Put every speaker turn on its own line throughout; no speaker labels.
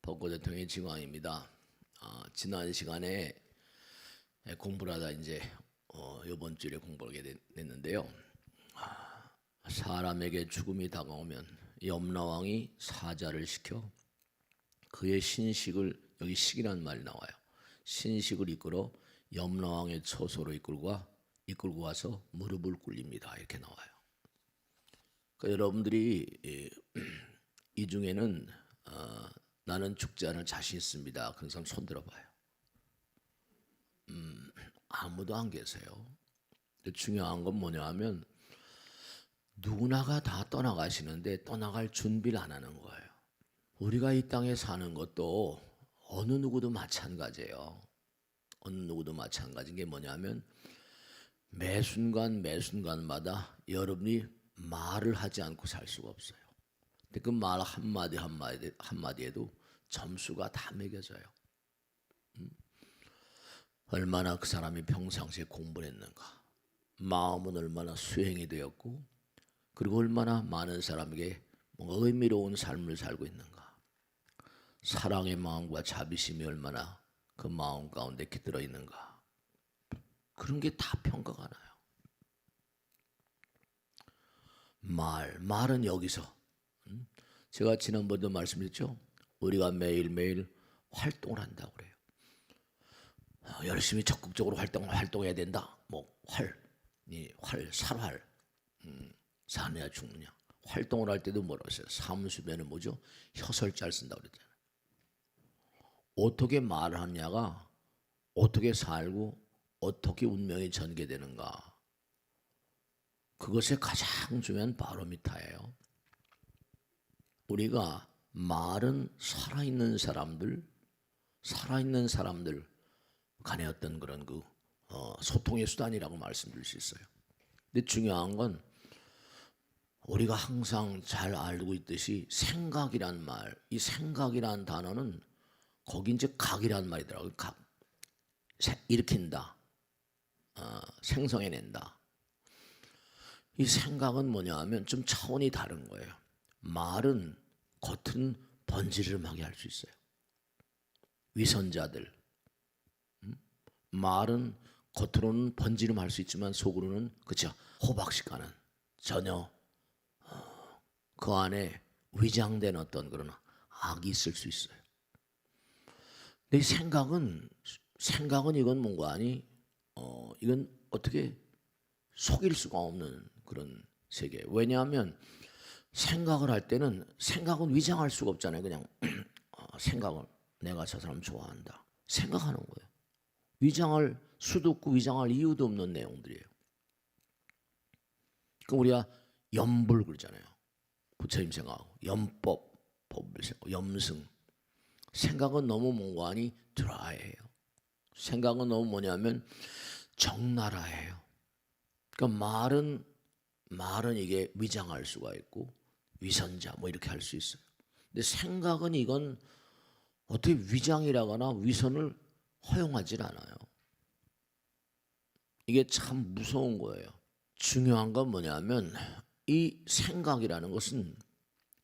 벚꽃대통령의 지광입니다. 지난 시간에 공부를 하다 이제 이번 주에 공부하게 됐는데요. 사람에게 죽음이 다가오면 염라왕이 사자를 시켜 그의 신식을, 여기 식이라는 말이 나와요. 신식을 이끌어 염라왕의 처소로 이끌고 와서 무릎을 꿇립니다. 이렇게 나와요. 그러니까 여러분들이 이 중에는 나는 죽지 않을 자신 있습니다. 그런 사람 손 들어봐요. 아무도 안 계세요. 근데 중요한 건 뭐냐 하면 누구나가 다 떠나가시는데 떠나갈 준비를 안 하는 거예요. 우리가 이 땅에 사는 것도 어느 누구도 마찬가지예요. 어느 누구도 마찬가지인 게 뭐냐면 매 순간마다 여러분이 말을 하지 않고 살 수가 없어요. 근데 그 말 한마디에도 점수가 다 매겨져요. 얼마나 그 사람이 평상시에 공부를 했는가, 마음은 얼마나 수행이 되었고, 그리고 얼마나 많은 사람에게 뭔가 의미로운 삶을 살고 있는가, 사랑의 마음과 자비심이 얼마나 그 마음 가운데 깃들어 있는가, 그런 게 다 평가가 나요. 말은 여기서 제가 지난번에도 말씀드렸죠. 우리가 매일매일 활동을 한다고 그래요. 열심히 적극적으로 활동해야 된다. 살활, 사느냐 죽느냐. 활동을 할 때도 뭐라고 했어요? 사무수배는 뭐죠? 혀설자를 쓴다고 그랬잖아요. 어떻게 말을 하느냐가 어떻게 살고 어떻게 운명이 전개되는가. 그것의 가장 중요한 바로미터예요. 우리가 말은 살아있는 사람들 간의 어떤 그런 소통의 수단이라고 말씀드릴 수 있어요. 근데 중요한 건 우리가 항상 잘 알고 있듯이 생각이란 말, 이 생각이란 단어는 거기 이제 각이란 말이더라고요. 각. 일으킨다, 생성해낸다. 이 생각은 뭐냐 하면 좀 차원이 다른 거예요. 말은 겉은 번지르르하게 할 수 있어요. 위선자들. 말은 겉으로는 번지르르할 수 있지만 속으로는 그렇죠. 호박식가는 전혀 그 안에 위장된 어떤 그런 악이 있을 수 있어요. 근데 이 생각은 이건 뭔가 아니 이건 어떻게 속일 수가 없는 그런 세계. 왜냐하면 생각을 할 때는 생각은 위장할 수가 없잖아요. 그냥 생각을 내가 저 사람 좋아한다 생각하는 거예요. 위장할 수도 없고 위장할 이유도 없는 내용들이에요. 그럼 우리가 염불 그러잖아요. 부처님 생각하고 염법, 법을 생각하고 염승. 생각은 너무 뭔가 아니 드라이해요. 생각은 너무 뭐냐면 적나라해요. 그러니까 말은 이게 위장할 수가 있고 위선자 이렇게 할 수 있어요. 근데 생각은 이건 어떻게 위장이라거나 위선을 허용하질 않아요. 이게 참 무서운 거예요. 중요한 건 뭐냐면 이 생각이라는 것은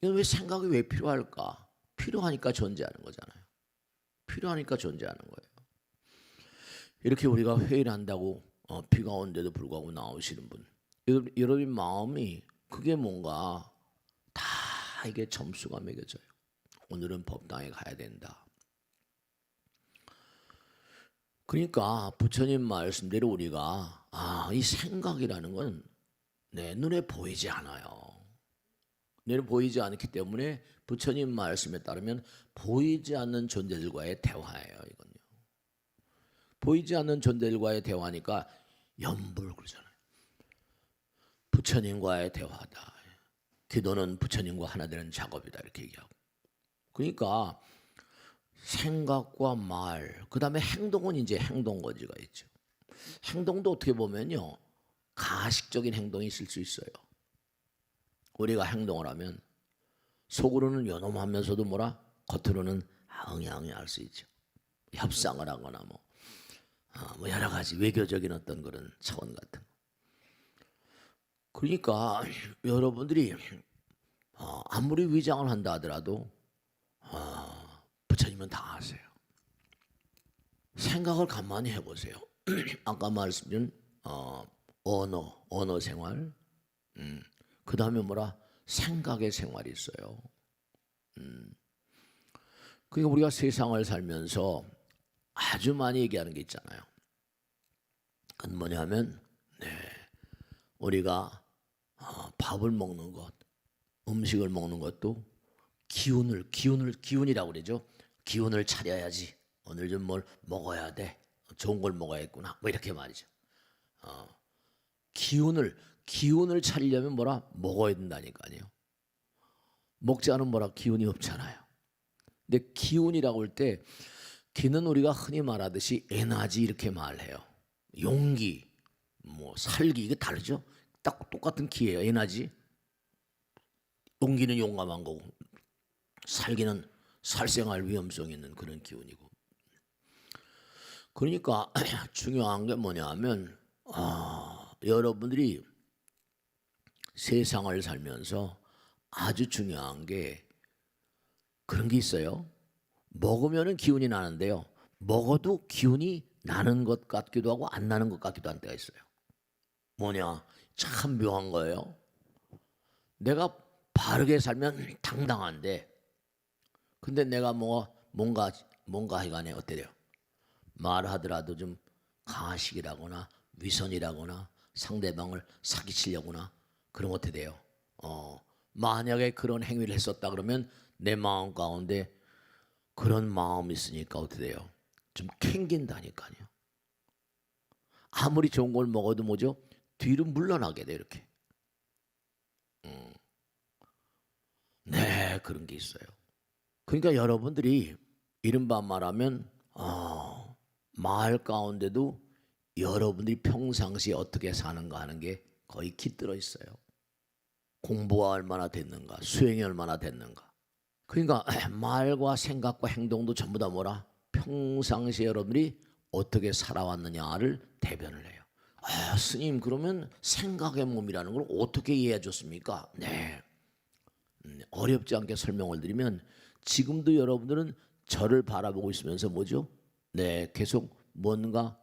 왜 생각이 왜 필요할까? 필요하니까 존재하는 거잖아요. 필요하니까 존재하는 거예요. 이렇게 우리가 회의를 한다고 비가 오는데도 불구하고 나오시는 분, 여러분 마음이 그게 뭔가 다 이게 점수가 매겨져요. 오늘은 법당에 가야 된다. 그러니까 부처님 말씀대로 우리가 이 생각이라는 건 내 눈에 보이지 않아요. 눈에 보이지 않기 때문에 부처님 말씀에 따르면 보이지 않는 존재들과의 대화예요. 이건요. 보이지 않는 존재들과의 대화니까 염불 그러잖아요. 부처님과의 대화다. 기도는 부처님과 하나 되는 작업이다. 이렇게 얘기하고. 그러니까 생각과 말, 그 다음에 행동은 이제 행동거지가 있죠. 행동도 어떻게 보면요, 가식적인 행동이 있을 수 있어요. 우리가 행동을 하면 속으로는 요놈하면서도 겉으로는 응양이 할 수 있죠. 협상을 하거나 여러 가지 외교적인 어떤 그런 차원 같은. 그러니까 여러분들이 아무리 위장을 한다 하더라도 부처님은 다 아세요. 생각을 가만히 해보세요. 아까 말씀드린 언어 생활, 그 다음에 뭐라 생각의 생활이 있어요. 그러니까 우리가 세상을 살면서 아주 많이 얘기하는 게 있잖아요. 그건 뭐냐면 우리가 밥을 먹는 것, 음식을 먹는 것도 기운이라고 그러죠. 기운을 차려야지. 오늘 좀 뭘 먹어야 돼. 좋은 걸 먹어야겠구나. 뭐 이렇게 말이죠. 기운을 차리려면 뭐라 먹어야 된다니까요. 먹지 않으면 뭐라 기운이 없잖아요. 근데 기운이라고 할 때 기는 우리가 흔히 말하듯이 에너지 이렇게 말해요. 용기, 뭐 살기 이게 다르죠. 딱 똑같은 기예요. 에너지. 용기는 용감한 거고 살기는 살생할 위험성 있는 그런 기운이고. 그러니까 중요한 게 뭐냐면 여러분들이 세상을 살면서 아주 중요한 게 그런 게 있어요. 먹으면은 기운이 나는데요. 먹어도 기운이 나는 것 같기도 하고 안 나는 것 같기도 한 때가 있어요. 뭐냐? 참 묘한 거예요. 내가 바르게 살면 당당한데 근데 내가 뭔가 하여간에 어때요? 말하더라도 좀 가식이라거나 위선이라거나 상대방을 사기치려거나 그런 것 어떻게 돼요? 만약에 그런 행위를 했었다 그러면 내 마음 가운데 그런 마음이 있으니까 어떻게 돼요? 좀 캥긴다니까요. 아무리 좋은 걸 먹어도 뭐죠? 뒤로 물러나게 돼 이렇게. 네, 그런 게 있어요. 그러니까 여러분들이 이른바 말하면 마을 가운데도 여러분들이 평상시에 어떻게 사는가 하는 게 거의 깃들어 있어요. 공부가 얼마나 됐는가, 수행이 얼마나 됐는가. 그러니까 말과 생각과 행동도 전부 다 뭐라? 평상시에 여러분들이 어떻게 살아왔느냐를 대변을 해요. 스님 그러면 생각의 몸이라는 걸 어떻게 이해해 줬습니까? 네, 어렵지 않게 설명을 드리면 지금도 여러분들은 저를 바라보고 있으면서 뭐죠? 네, 계속 뭔가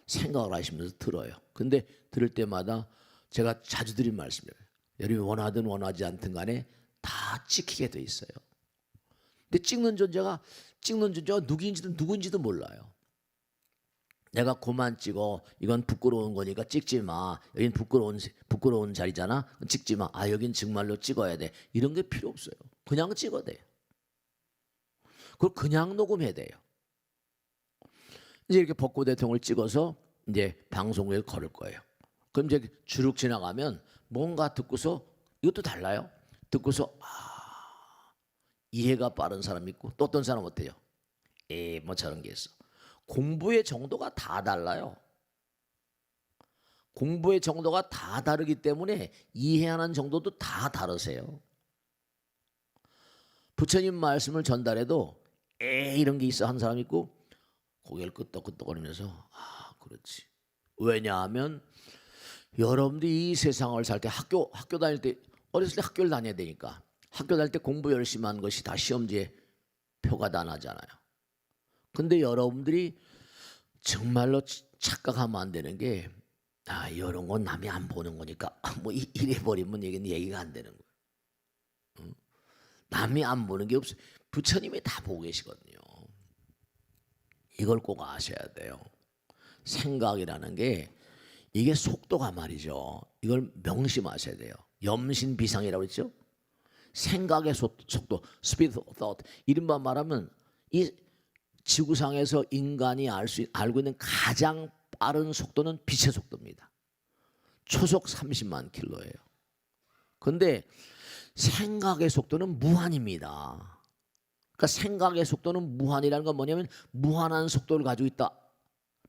생각을 하시면서 들어요. 근데 들을 때마다 제가 자주 드린 말씀이에요. 여러분이 원하든 원하지 않든 간에 다 찍히게 돼 있어요. 근데 찍는 존재가 누구인지도 몰라요. 내가 그만 찍어. 이건 부끄러운 거니까 찍지 마. 여긴 부끄러운 자리잖아. 찍지 마. 여긴 정말로 찍어야 돼. 이런 게 필요 없어요. 그냥 찍어야 돼요. 그걸 그냥 녹음해야 돼요. 이제 이렇게 벚꽃 대통령을 찍어서 이제 방송국에 걸을 거예요. 그럼 이제 주룩 지나가면 뭔가 듣고서 이것도 달라요. 듣고서 이해가 빠른 사람 있고 또 어떤 사람 어때요? 뭐 저런 게 있어. 공부의 정도가 다 달라요. 공부의 정도가 다 다르기 때문에 이해하는 정도도 다 다르세요. 부처님 말씀을 전달해도 이런 게 있어 한 사람 있고 고개를 끄덕끄덕거리면서 그렇지. 왜냐하면 여러분들이 이 세상을 살 때 학교 다닐 때 어렸을 때 학교를 다녀야 되니까 학교 다닐 때 공부 열심히 한 것이 다 시험지에 표가 다 나잖아요. 근데 여러분들이 정말로 착각하면 안 되는 게 이런 건 남이 안 보는 거니까 뭐 이래 버리면 얘기가 안 되는 거예요. 남이 안 보는 게 없어요. 부처님이 다 보고 계시거든요. 이걸 꼭 아셔야 돼요. 생각이라는 게 이게 속도가 말이죠. 이걸 명심하셔야 돼요. 염신비상이라고 했죠. 생각의 속도, speed of thought. 이른바 말하면 이 지구상에서 인간이 알고 있는 가장 빠른 속도는 빛의 속도입니다. 초속 30만 킬로예요. 그런데 생각의 속도는 무한입니다. 그러니까 생각의 속도는 무한이라는 건 뭐냐면 무한한 속도를 가지고 있다.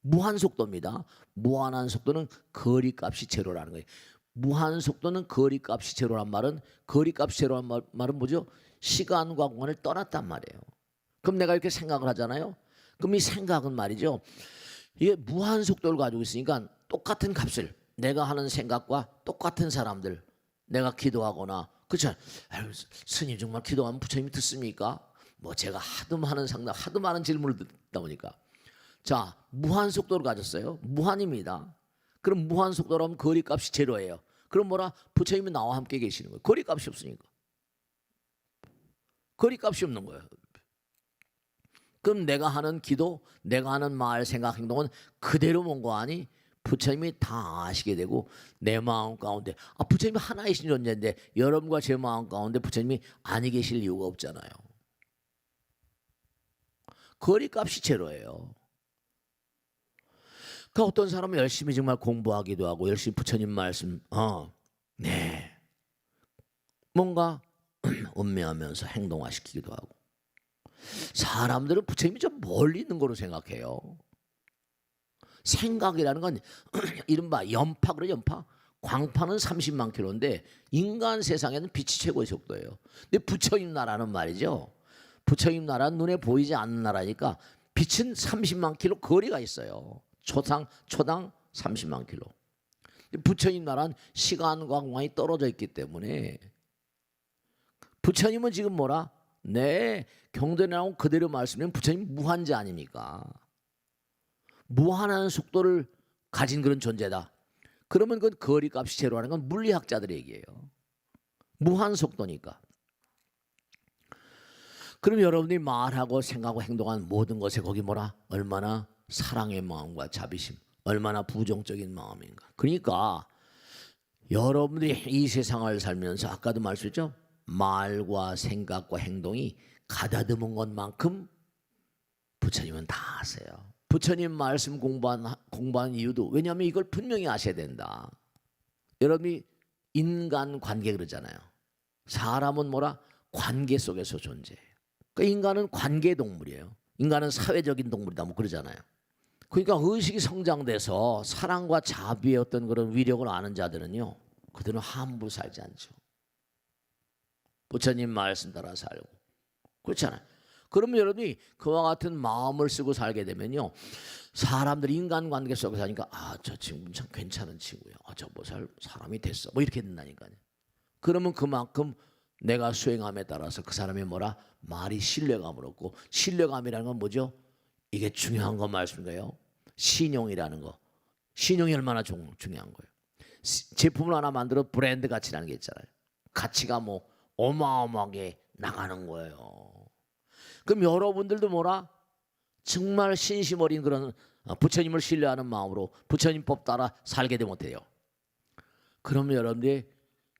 무한 속도입니다. 무한한 속도는 거리값이 제로라는 거예요. 무한 속도는 거리값이 제로란 말은 거리값이 제로란 말은 뭐죠? 시간과 공간을 떠났단 말이에요. 그럼 내가 이렇게 생각을 하잖아요. 그럼 이 생각은 말이죠. 이게 무한 속도를 가지고 있으니까 똑같은 값을 내가 하는 생각과 똑같은 사람들 내가 기도하거나 그렇죠. 스님 정말 기도하면 부처님이 듣습니까? 뭐 제가 하도 많은 질문을 듣다 보니까 자, 무한 속도를 가졌어요. 무한입니다. 그럼 무한 속도라면 거리값이 제로예요. 그럼 뭐라? 부처님이 나와 함께 계시는 거예요. 거리값이 없으니까. 거리값이 없는 거예요. 그럼 내가 하는 기도, 내가 하는 말, 생각, 행동은 그대로 온 거 아니? 부처님이 다 아시게 되고 내 마음 가운데 부처님이 하나이신 존재인데 여러분과 제 마음 가운데 부처님이 아니 계실 이유가 없잖아요. 거리값이 제로예요. 그 어떤 사람은 열심히 정말 공부하기도 하고 열심히 부처님 말씀 네 뭔가 음미하면서 행동화시키기도 하고 사람들은 부처님이 좀 멀리 있는 거로 생각해요. 생각이라는 건 이른바 연파 그래 연파 광파는 30만 킬로인데 인간 세상에는 빛이 최고의 속도예요. 근데 부처님 나라는 말이죠. 부처님 나라는 눈에 보이지 않는 나라니까 빛은 30만 킬로 거리가 있어요. 초당 30만 킬로. 부처님 나라는 시간과 공간이 떨어져 있기 때문에 부처님은 지금 뭐라? 네, 경전에 나온 그대로 말씀하면 부처님 무한자 아닙니까? 무한한 속도를 가진 그런 존재다. 그러면 그 거리값이 제로라는 건 물리학자들의 얘기예요. 무한 속도니까. 그럼 여러분이 말하고 생각하고 행동하는 모든 것에 거기 뭐라? 얼마나 사랑의 마음과 자비심, 얼마나 부정적인 마음인가. 그러니까 여러분들이 이 세상을 살면서 아까도 말씀했죠. 말과 생각과 행동이 가다듬은 것만큼 부처님은 다 아세요. 부처님 말씀 공부한 이유도 왜냐하면 이걸 분명히 아셔야 된다. 여러분이 인간관계 그러잖아요. 사람은 뭐라? 관계 속에서 존재해요. 그러니까 인간은 관계동물이에요. 인간은 사회적인 동물이다 뭐 그러잖아요. 그러니까 의식이 성장돼서 사랑과 자비의 어떤 그런 위력을 아는 자들은요, 그들은 함부로 살지 않죠. 부처님 말씀 따라 살고 그렇잖아요. 그러면 여러분이 그와 같은 마음을 쓰고 살게 되면요, 사람들이 인간관계 속에서 하니까 저 친구는 참 괜찮은 친구야. 저 뭐 사람이 됐어. 뭐 이렇게 된다니까요. 그러면 그만큼 내가 수행함에 따라서 그 사람이 뭐라? 말이 신뢰감을 얻고, 신뢰감이라는 건 뭐죠? 이게 중요한 거 말씀인가요? 신용이라는 거. 신용이 얼마나 중요한 거예요. 제품을 하나 만들어 브랜드 가치라는 게 있잖아요. 가치가 뭐 어마어마하게 나가는 거예요. 그럼 여러분들도 뭐라? 정말 신심 어린 그런 부처님을 신뢰하는 마음으로 부처님 법 따라 살게 되면 어때요? 그러면 여러분들의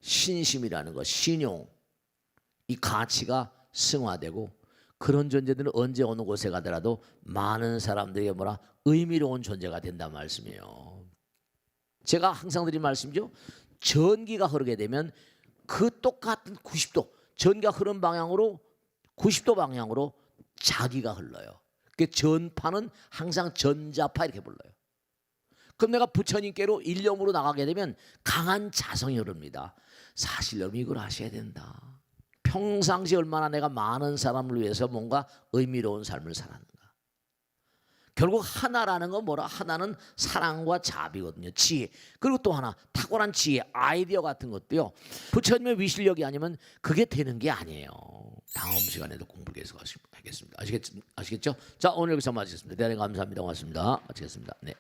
신심이라는 거, 신용, 이 가치가 승화되고, 그런 존재들은 언제 어느 곳에 가더라도 많은 사람들에게 뭐라? 의미로운 존재가 된다는 말씀이에요. 제가 항상 드린 말씀이죠. 전기가 흐르게 되면 그 똑같은 90도, 전기가 흐른 방향으로 90도 방향으로 자기가 흘러요. 그 전파는 항상 전자파 이렇게 불러요. 그럼 내가 부처님께로 일념으로 나가게 되면 강한 자성이 흐릅니다. 사실 여러분 이걸 아셔야 된다. 평상시 얼마나 내가 많은 사람을 위해서 뭔가 의미로운 삶을 살았는가. 결국 하나라는 건 뭐라? 하나는 사랑과 자비거든요. 지혜. 그리고 또 하나 탁월한 지혜, 아이디어 같은 것도요. 부처님의 위실력이 아니면 그게 되는 게 아니에요. 다음 시간에도 공부 계속 하겠습니다. 아시겠죠? 자, 오늘 여기서 마치겠습니다. 대단히 감사합니다. 고맙습니다. 마치겠습니다. 네.